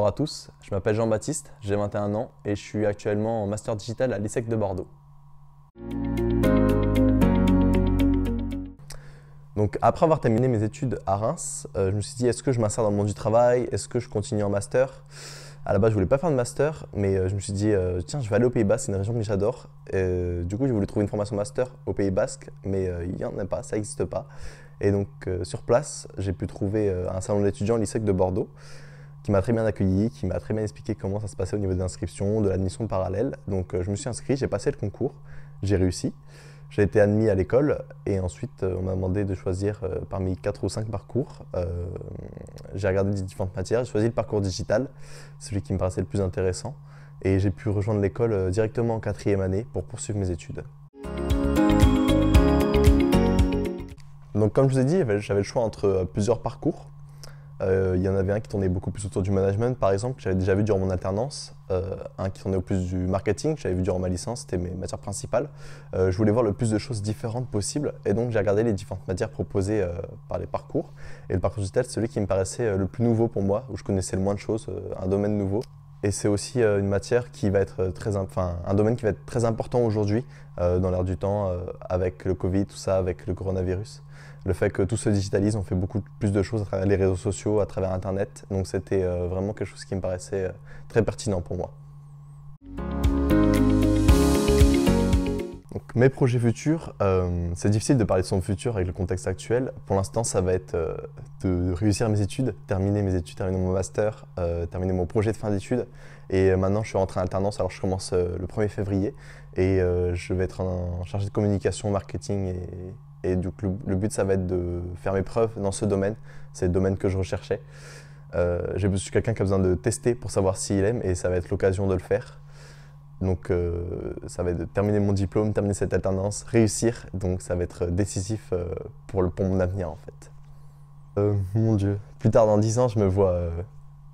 à tous, je m'appelle Jean-Baptiste, j'ai 21 ans et je suis actuellement en master digital à l'ISEC de Bordeaux. Donc après avoir terminé mes études à Reims, je me suis dit est-ce que je m'insère dans le monde du travail, est-ce que je continue en master? À la base je voulais pas faire de master, mais je me suis dit tiens je vais aller au Pays Basque, c'est une région que j'adore. Du coup j'ai voulu trouver une formation master au Pays Basque, mais il n'y en a pas, ça n'existe pas. Et donc sur place j'ai pu trouver un salon d'étudiants à l'ISEC de Bordeaux, qui m'a très bien accueilli, qui m'a très bien expliqué comment ça se passait au niveau de l'inscription, de l'admission parallèle. Donc je me suis inscrit, j'ai passé le concours, j'ai réussi. J'ai été admis à l'école et ensuite on m'a demandé de choisir parmi 4 ou 5 parcours. J'ai regardé différentes matières, j'ai choisi le parcours digital, celui qui me paraissait le plus intéressant. Et j'ai pu rejoindre l'école directement en 4e année pour poursuivre mes études. Donc comme je vous ai dit, j'avais le choix entre plusieurs parcours. Il y en avait un qui tournait beaucoup plus autour du management, par exemple, que j'avais déjà vu durant mon alternance. Un qui tournait au plus du marketing, que j'avais vu durant ma licence, c'était mes matières principales. Je voulais voir le plus de choses différentes possibles, et donc j'ai regardé les différentes matières proposées par les parcours. Et le parcours digital, c'est celui qui me paraissait le plus nouveau pour moi, où je connaissais le moins de choses, un domaine nouveau. Et c'est aussi une matière qui va être un domaine qui va être très important aujourd'hui, dans l'air du temps, avec le Covid, tout ça, avec le coronavirus. Le fait que tout se digitalise, on fait beaucoup plus de choses à travers les réseaux sociaux, à travers Internet. Donc c'était vraiment quelque chose qui me paraissait très pertinent pour moi. Donc, mes projets futurs, c'est difficile de parler de son futur avec le contexte actuel. Pour l'instant, ça va être de réussir mes études, terminer mon master, terminer mon projet de fin d'études. Et maintenant, je suis rentré en alternance, alors je commence le 1er février. Et je vais être en chargé de communication, marketing et du coup, le but, ça va être de faire mes preuves dans ce domaine. C'est le domaine que je recherchais. Je suis quelqu'un qui a besoin de tester pour savoir s'il aime et ça va être l'occasion de le faire. Donc ça va être de terminer mon diplôme, terminer cette alternance, réussir. Donc ça va être décisif pour mon avenir en fait. Mon Dieu, plus tard dans 10 ans, je me vois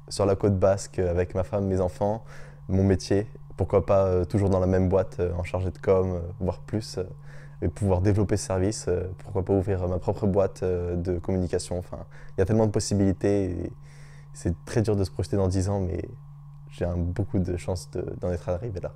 sur la côte basque avec ma femme, mes enfants, mon métier. Pourquoi pas toujours dans la même boîte, en chargé de com, voire plus. Et pouvoir développer ce service, pourquoi pas ouvrir ma propre boîte de communication. Enfin, il y a tellement de possibilités, et c'est très dur de se projeter dans 10 ans, mais j'ai beaucoup de chances d'en être arrivé là.